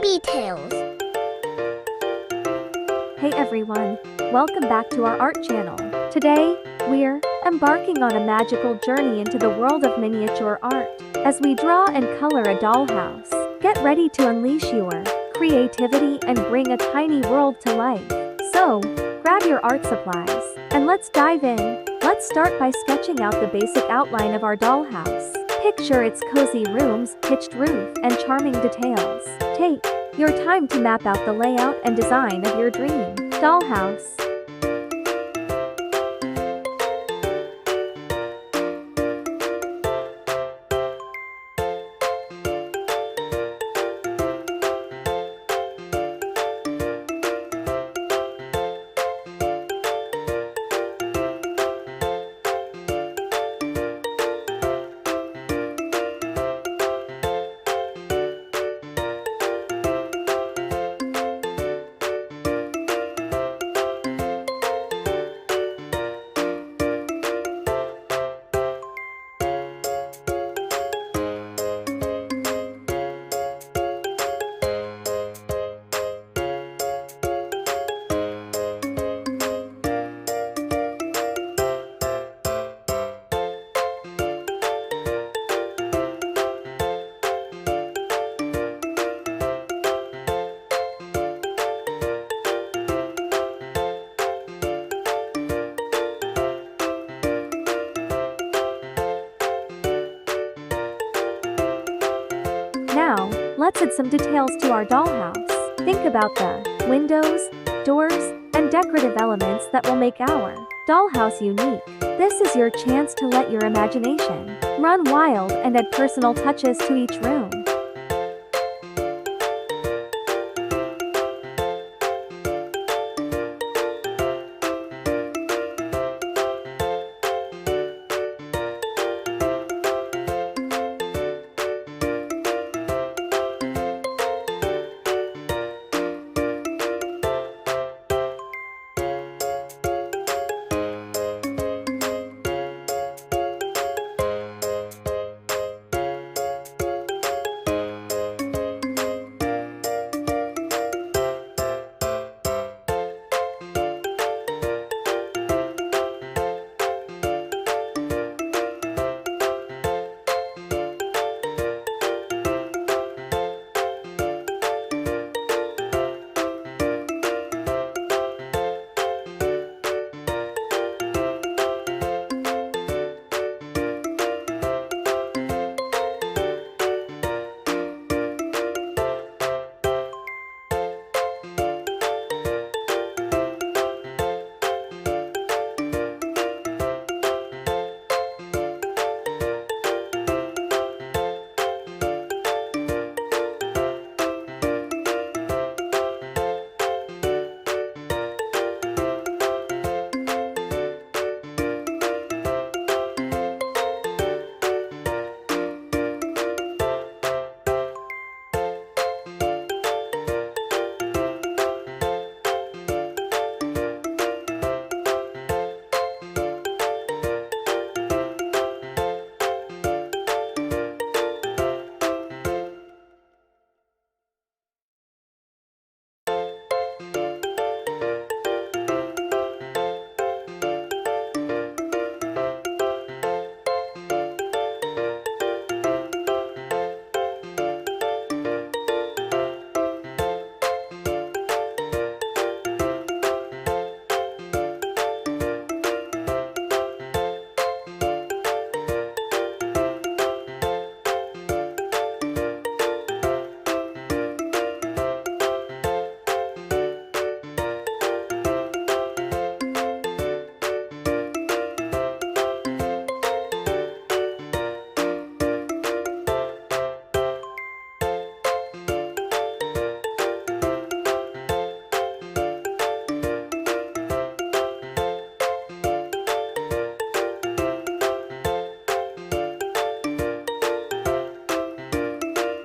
BabyTales. Hey everyone, welcome back to our art channel. Today, we're embarking on a magical journey into the world of miniature art. As we draw and color a dollhouse, get ready to unleash your creativity and bring a tiny world to life. So, grab your art supplies, and let's dive in. Let's start by sketching out the basic outline of our dollhouse. Picture its cozy rooms, pitched roof, and charming details. Take your time to map out the layout and design of your dream dollhouse. Now, let's add some details to our dollhouse. Think about the windows, doors, and decorative elements that will make our dollhouse unique. This is your chance to let your imagination run wild and add personal touches to each room.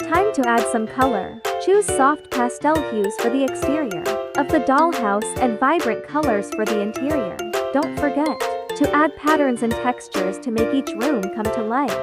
Time to add some color. Choose soft pastel hues for the exterior of the dollhouse and vibrant colors for the interior. Don't forget to add patterns and textures to make each room come to life.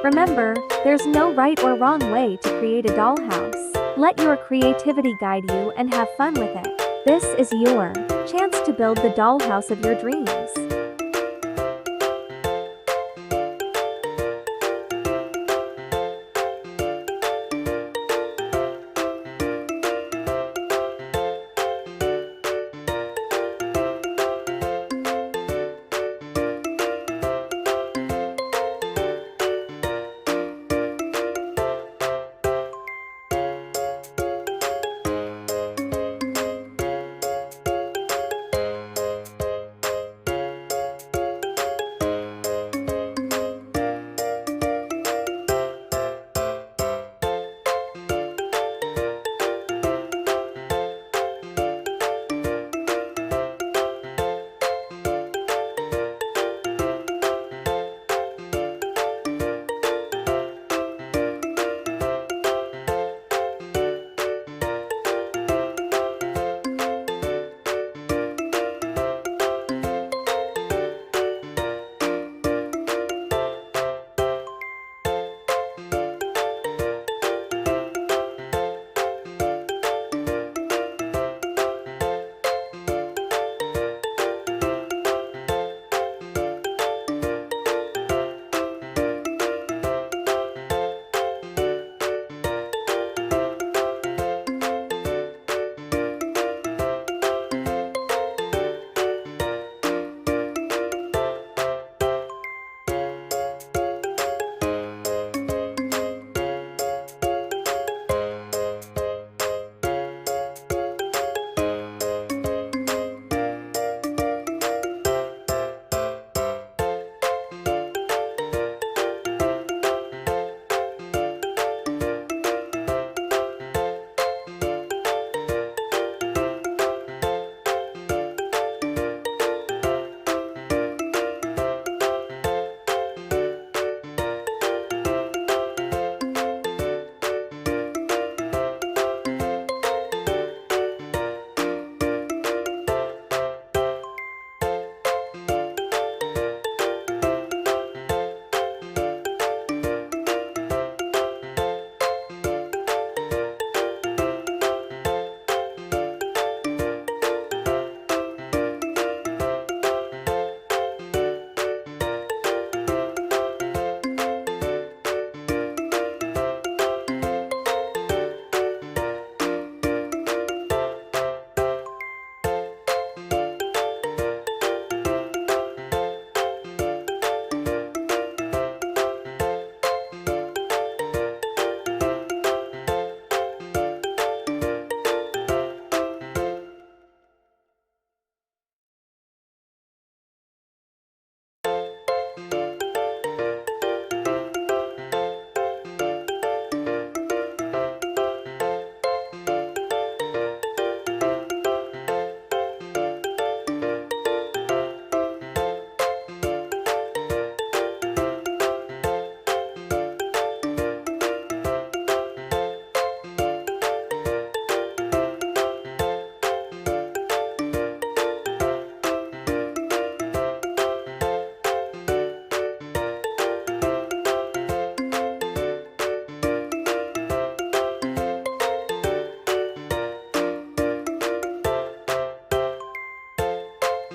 Remember, there's no right or wrong way to create a dollhouse. Let your creativity guide you and have fun with it. This is your chance to build the dollhouse of your dreams.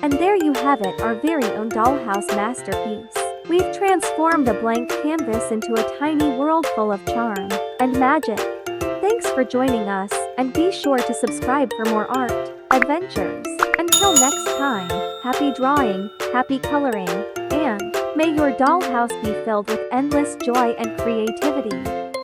And there you have it, our very own dollhouse masterpiece. We've transformed a blank canvas into a tiny world full of charm and magic. Thanks for joining us, and be sure to subscribe for more art adventures. Until next time, happy drawing, happy coloring, and may your dollhouse be filled with endless joy and creativity.